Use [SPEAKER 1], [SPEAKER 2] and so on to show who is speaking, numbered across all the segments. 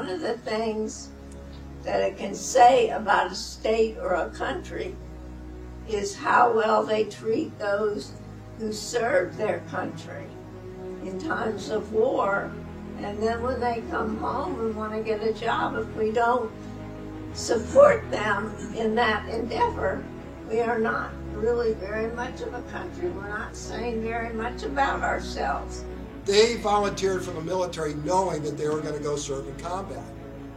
[SPEAKER 1] one of the things that it can say about a state or a country is how well they treat those who serve their country in times of war. And then when they come home and want to get a job, if we don't support them in that endeavor, we are not really very much of a country. We're not saying very much about ourselves.
[SPEAKER 2] They volunteered for the military knowing that they were going to go serve in combat.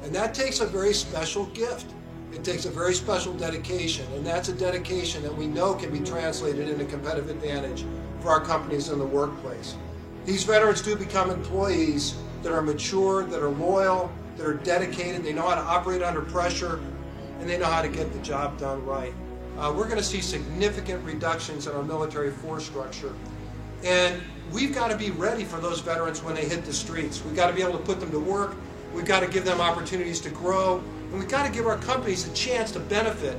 [SPEAKER 2] And that takes a very special gift. It takes a very special dedication, and that's a dedication that we know can be translated into competitive advantage for our companies in the workplace. These veterans do become employees that are mature, that are loyal, that are dedicated, they know how to operate under pressure, and they know how to get the job done right. We're going to see significant reductions in our military force structure, and we've got to be ready for those veterans when they hit the streets. We've got to be able to put them to work, we've got to give them opportunities to grow, and we've got to give our companies a chance to benefit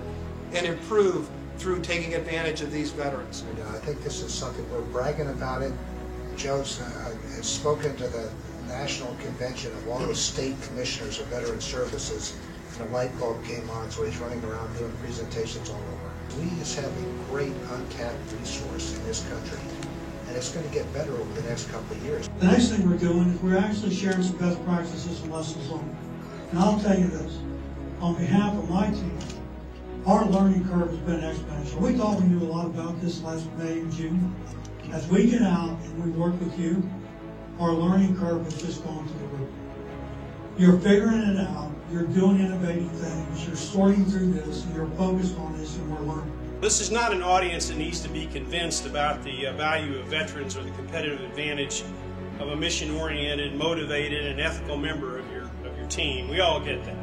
[SPEAKER 2] and improve through taking advantage of these veterans.
[SPEAKER 3] I think this is something we're bragging about it. Joe's has spoken to the National Convention of all the state commissioners of veteran services, and a light bulb came on, so he's running around doing presentations all over. We just have a great untapped resource in this country, and it's going to get better over the next couple of years.
[SPEAKER 4] The next thing we're doing is we're actually sharing some best practices and lessons learned. And I'll tell you this, on behalf of my team, our learning curve has been exponential. We thought we knew a lot about this last May and June. As we get out and we work with you, our learning curve has just gone to the roof. You're figuring it out, you're doing innovative things, you're sorting through this, and you're focused on this, and we're learning.
[SPEAKER 5] This is not an audience that needs to be convinced about the value of veterans or the competitive advantage of a mission-oriented, motivated, and ethical member of your team. We all get that.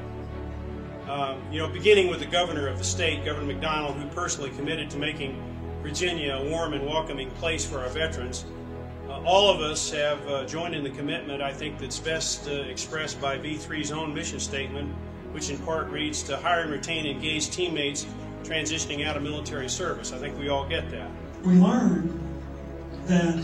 [SPEAKER 5] Beginning with the governor of the state, Governor McDonald, who personally committed to making Virginia a warm and welcoming place for our veterans. All of us have joined in the commitment, I think, that's best expressed by V3's own mission statement, which in part reads, to hire and retain engaged teammates transitioning out of military service. I think we all get that.
[SPEAKER 4] We learned that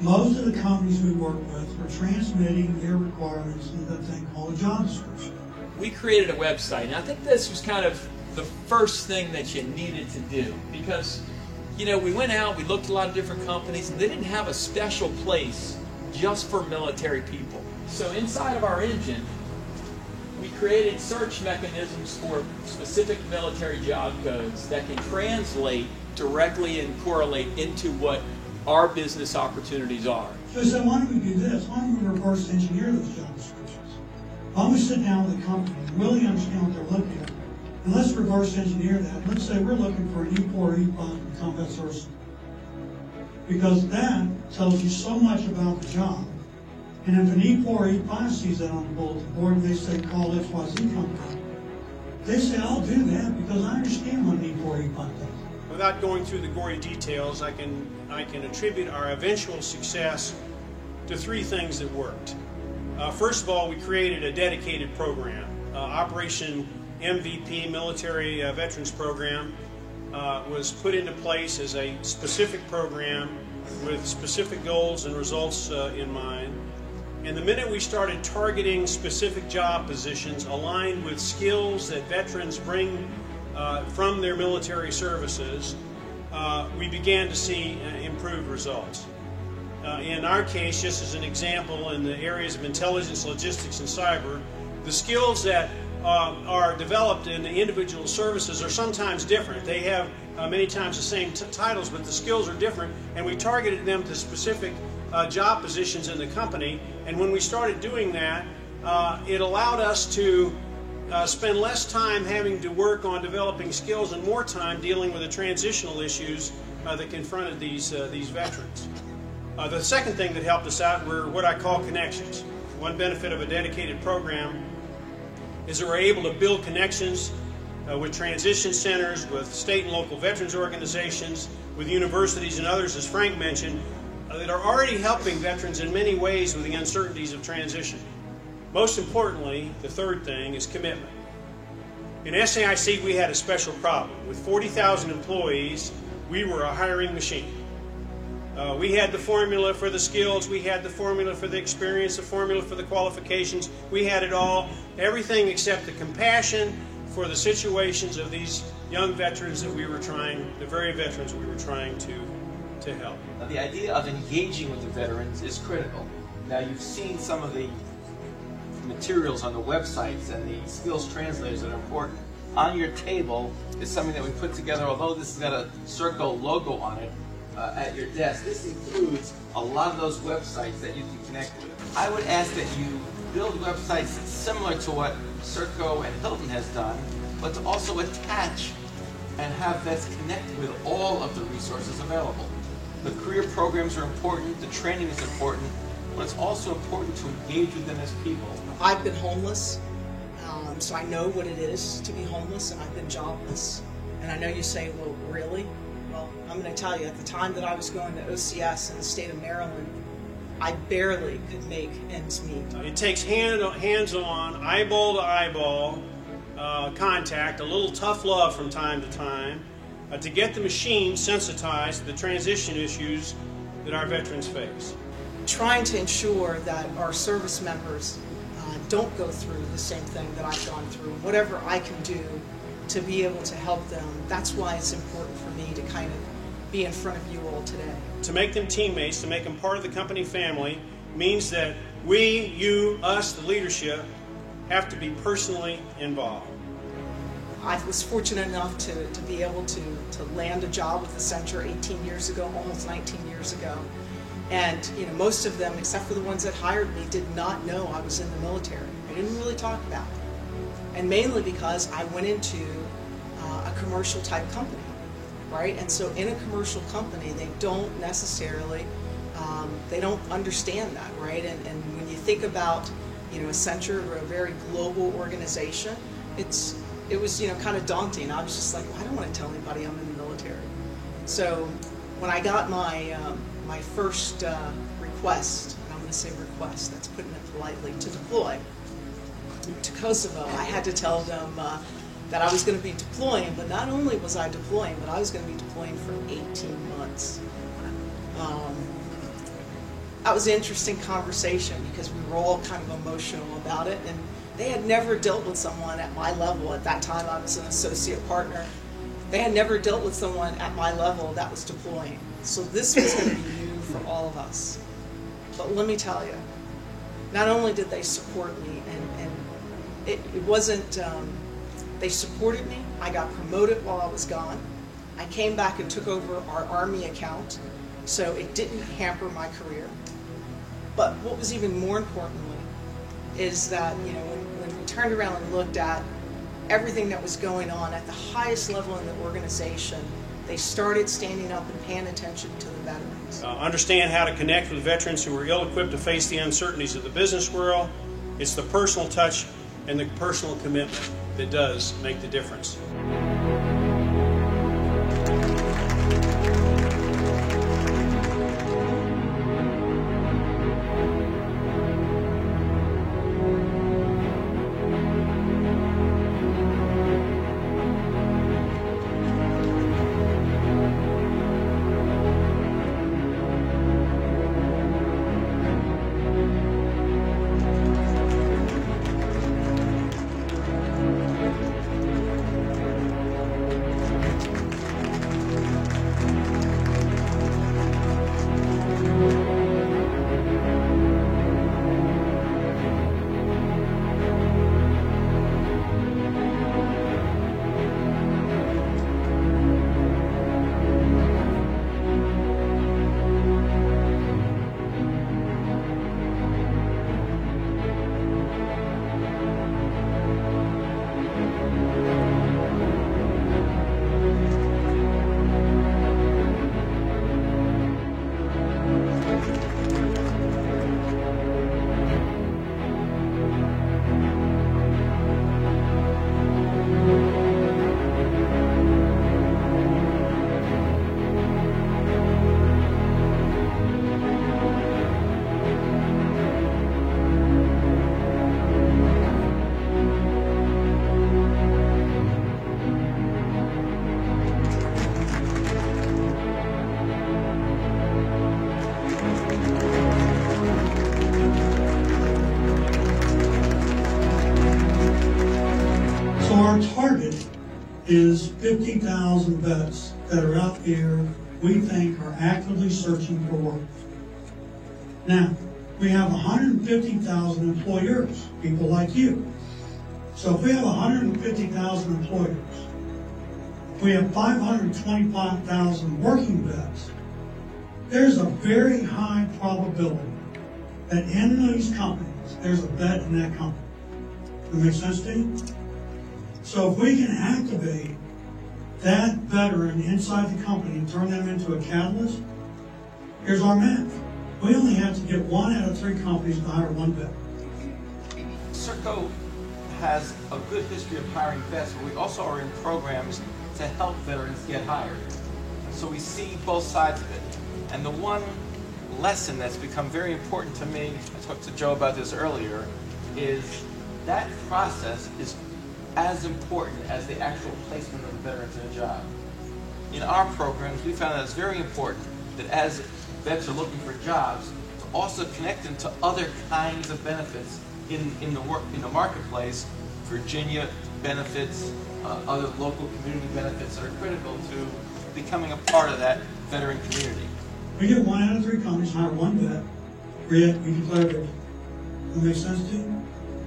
[SPEAKER 4] most of the companies we work with were transmitting their requirements in the thing called a job description.
[SPEAKER 6] We created a website, and I think this was kind of the first thing that you needed to do, because we went out, we looked at a lot of different companies, and they didn't have a special place just for military people. So inside of our engine, we created search mechanisms for specific military job codes that can translate directly and correlate into what our business opportunities are.
[SPEAKER 4] So I said, why don't we do this? Why don't we reverse engineer those job descriptions? Why don't we sit down with a company and really understand what they're looking at? And let's reverse engineer that. Let's say we're looking for an E4 or E5 in combat service. Because that tells you so much about the job. And if an E4 or E5 sees that on the bulletin board and they say call XYZ company, they say I'll do that because I understand what an E4 or E5 does.
[SPEAKER 5] Without going through the gory details, I can attribute our eventual success to three things that worked. First of all, we created a dedicated program, Operation MVP, Military Veterans Program, was put into place as a specific program with specific goals and results in mind. And the minute we started targeting specific job positions aligned with skills that veterans bring from their military services, we began to see improved results. In our case, just as an example, in the areas of intelligence, logistics, and cyber, the skills that are developed in the individual services are sometimes different. They have many times the same titles, but the skills are different, and we targeted them to specific job positions in the company. And when we started doing that, it allowed us to spend less time having to work on developing skills and more time dealing with the transitional issues that confronted these veterans. The second thing that helped us out were what I call connections. One benefit of a dedicated program is that we're able to build connections with transition centers, with state and local veterans organizations, with universities and others, as Frank mentioned, that are already helping veterans in many ways with the uncertainties of transition. Most importantly, the third thing is commitment. In SAIC, we had a special problem. With 40,000 employees, we were a hiring machine. We had the formula for the skills, we had the formula for the experience, the formula for the qualifications. We had it all, everything except the compassion for the situations of these young veterans that we were trying, the very veterans we were trying to help.
[SPEAKER 7] Now, the idea of engaging with the veterans is critical. Now, you've seen some of the materials on the websites and the skills translators that are important. On your table is something that we put together, although this has got a Serco logo on it at your desk. This includes a lot of those websites that you can connect with. I would ask that you build websites similar to what Serco and Hilton has done, but to also attach and have vets connect with all of the resources available. The career programs are important, the training is important, but it's also important to engage with them as people.
[SPEAKER 8] I've been homeless, so I know what it is to be homeless, and I've been jobless. And I know you say, well, really? Well, I'm going to tell you, at the time that I was going to OCS in the state of Maryland, I barely could make ends meet.
[SPEAKER 5] It takes hands-on, eyeball-to-eyeball contact, a little tough love from time to time, to get the machine sensitized to the transition issues that our veterans face.
[SPEAKER 8] Trying to ensure that our service members don't go through the same thing that I've gone through. Whatever I can do to be able to help them, that's why it's important for me to kind of be in front of you all today.
[SPEAKER 5] To make them teammates, to make them part of the company family, means that we, you, us, the leadership, have to be personally involved.
[SPEAKER 8] I was fortunate enough to be able to land a job with Accenture 18 years ago, almost 19 years ago. And most of them, except for the ones that hired me, did not know I was in the military. I didn't really talk about it. And mainly because I went into a commercial type company, right? And so in a commercial company, they don't necessarily, they don't understand that, right? And when you think about, Accenture, we're a very global organization, it was kind of daunting. I was just like, well, I don't want to tell anybody I'm in the military. So when I got my my first request, and I'm going to say request, that's putting it politely, to deploy to Kosovo, I had to tell them that I was going to be deploying, but not only was I deploying, but I was going to be deploying for 18 months. That was an interesting conversation because we were all kind of emotional about it, and they had never dealt with someone at my level. At that time, I was an associate partner. They had never dealt with someone at my level that was deploying. So this was going to be new for all of us. But let me tell you, not only did they support me, and it wasn't, they supported me. I got promoted while I was gone. I came back and took over our Army account, so it didn't hamper my career. But what was even more importantly is that, when we turned around and looked at everything that was going on at the highest level in the organization, they started standing up and paying attention to the veterans.
[SPEAKER 5] Understand how to connect with veterans who are ill-equipped to face the uncertainties of the business world. It's the personal touch and the personal commitment that does make the difference.
[SPEAKER 4] is 50,000 vets that are out here we think are actively searching for work. Now, we have 150,000 employers, people like you. So if we have 150,000 employers, we have 525,000 working vets, there's a very high probability that in these companies, there's a vet in that company. Does that make sense to you? So if we can activate that veteran inside the company and turn them into a catalyst, here's our math. We only have to get 1 out of 3 companies to hire 1 vet.
[SPEAKER 7] Serco has a good history of hiring vets, but we also are in programs to help veterans get hired. So we see both sides of it. And the one lesson that's become very important to me, I talked to Joe about this earlier, is that process is as important as the actual placement of the veterans in a job. In our programs, we found that it's very important that as vets are looking for jobs, to also connect them to other kinds of benefits in the marketplace, Virginia benefits, other local community benefits that are critical to becoming a part of that veteran community.
[SPEAKER 4] We get 1 out of 3 companies hire 1 vet, we declare victory. Does that make sense to you?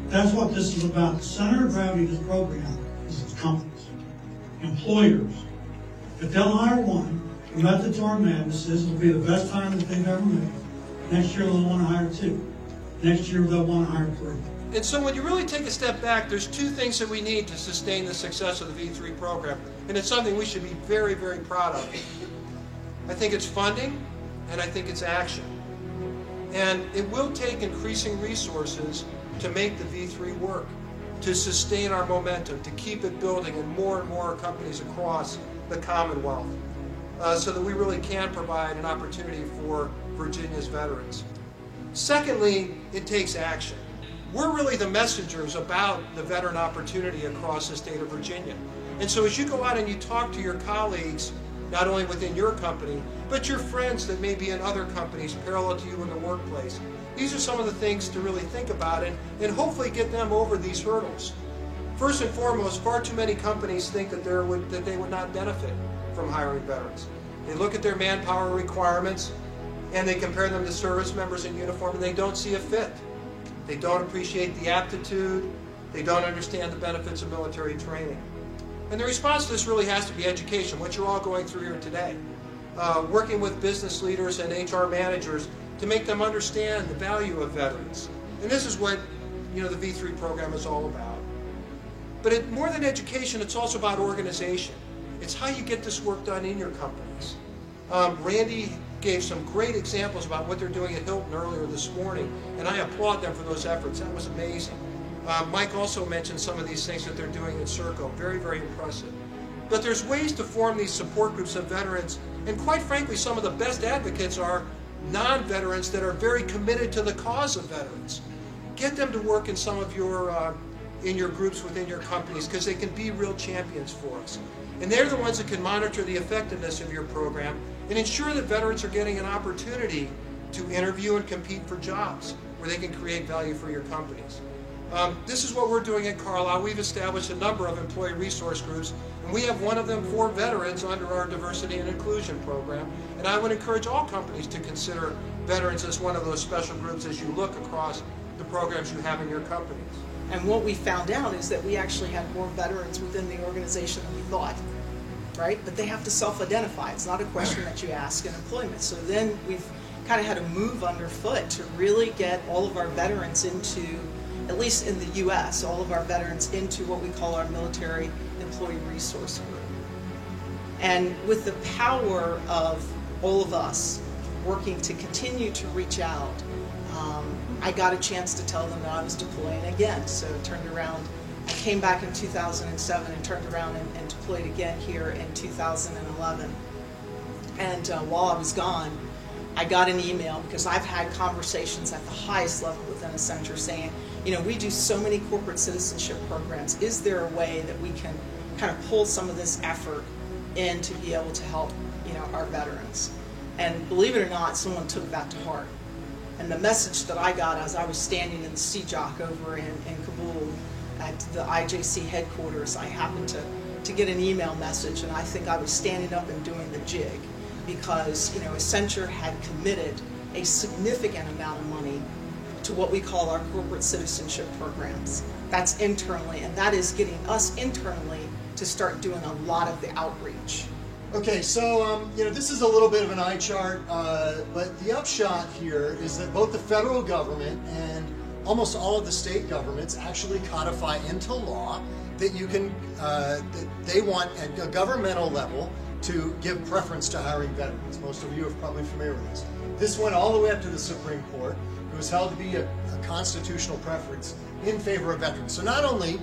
[SPEAKER 4] That's what this is about. The center of gravity of this program is its companies, employers. If they'll hire 1, the method to our madness is it'll be the best hire that they've ever made. Next year they'll want to hire 2. Next year they'll want to hire 3.
[SPEAKER 2] And so when you really take a step back, there's 2 things that we need to sustain the success of the V3 program. And it's something we should be very, very proud of. I think it's funding, and I think it's action. And it will take increasing resources to make the V3 work, to sustain our momentum, to keep it building in more and more companies across the Commonwealth, so that we really can provide an opportunity for Virginia's veterans. Secondly, it takes action. We're really the messengers about the veteran opportunity across the state of Virginia. And so as you go out and you talk to your colleagues, not only within your company, but your friends that may be in other companies parallel to you in the workplace, these are some of the things to really think about and hopefully get them over these hurdles. First and foremost, far too many companies think that they would not benefit from hiring veterans. They look at their manpower requirements and they compare them to service members in uniform and they don't see a fit. They don't appreciate the aptitude. They don't understand the benefits of military training. And the response to this really has to be education, what you're all going through here today. Working with business leaders and HR managers to make them understand the value of veterans. And this is what the V3 program is all about. But more than education, it's also about organization. It's how you get this work done in your companies. Randy gave some great examples about what they're doing at Hilton earlier this morning, and I applaud them for those efforts. That was amazing. Mike also mentioned some of these things that they're doing at Serco. Very, very impressive. But there's ways to form these support groups of veterans, and quite frankly, some of the best advocates are non-veterans that are very committed to the cause of veterans. Get them to work in some of your in your groups within your companies, because they can be real champions for us. And they're the ones that can monitor the effectiveness of your program and ensure that veterans are getting an opportunity to interview and compete for jobs where they can create value for your companies. This is what we're doing at Carlisle. We've established a number of employee resource groups, and we have one of them for veterans under our diversity and inclusion program. And I would encourage all companies to consider veterans as one of those special groups as you look across the programs you have in your companies.
[SPEAKER 8] And what we found out is that we actually had more veterans within the organization than we thought, right? But they have to self-identify. It's not a question that you ask in employment. So then we've kind of had to move underfoot to really get all of our veterans into, at least in the U.S., all of our veterans into what we call our military employee resource group. And with the power of all of us working to continue to reach out, I got a chance to tell them that I was deploying again. So it turned around, I came back in 2007 and turned around and deployed again here in 2011. And while I was gone, I got an email, because I've had conversations at the highest level within Accenture saying, we do so many corporate citizenship programs. Is there a way that we can kind of pull some of this effort in to be able to help, our veterans? And believe it or not, someone took that to heart. And the message that I got as I was standing in the CJOC over in Kabul at the IJC headquarters, I happened to to get an email message, and I think I was standing up and doing the jig, because Accenture had committed a significant amount of money to what we call our corporate citizenship programs. That's internally, and that is getting us internally to start doing a lot of the outreach.
[SPEAKER 9] Okay, so this is a little bit of an eye chart, but the upshot here is that both the federal government and almost all of the state governments actually codify into law that you can, that they want at a governmental level to give preference to hiring veterans. Most of you are probably familiar with this. This went all the way up to the Supreme Court. It was held to be a constitutional preference in favor of veterans. So not only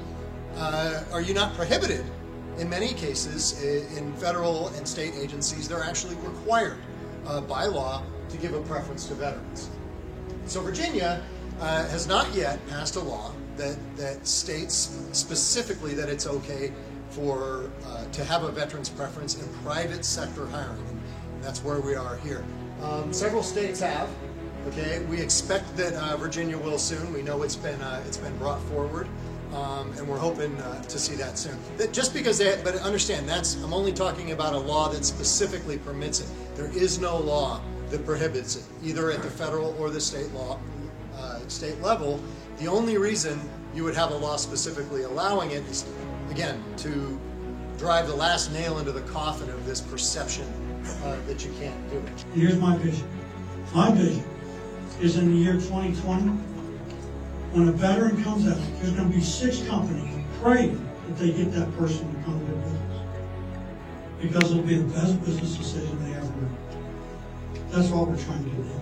[SPEAKER 9] are you not prohibited, in many cases in federal and state agencies, they're actually required by law to give a preference to veterans. So Virginia has not yet passed a law that states specifically that it's okay for to have a veterans preference in private sector hiring. And that's where we are here. Several states have. Okay, we expect that Virginia will soon. We know it's been brought forward, and we're hoping to see that soon. Just because but understand, I'm only talking about a law that specifically permits it. There is no law that prohibits it, either at the federal or the state level. The only reason you would have a law specifically allowing it is, again, to drive the last nail into the coffin of this perception that you can't do it.
[SPEAKER 4] Here's my vision. My vision is in the year 2020, when a veteran comes out, there's going to be 6 companies praying that they get that person to come to their business, because it'll be the best business decision they ever made. That's what we're trying to do now.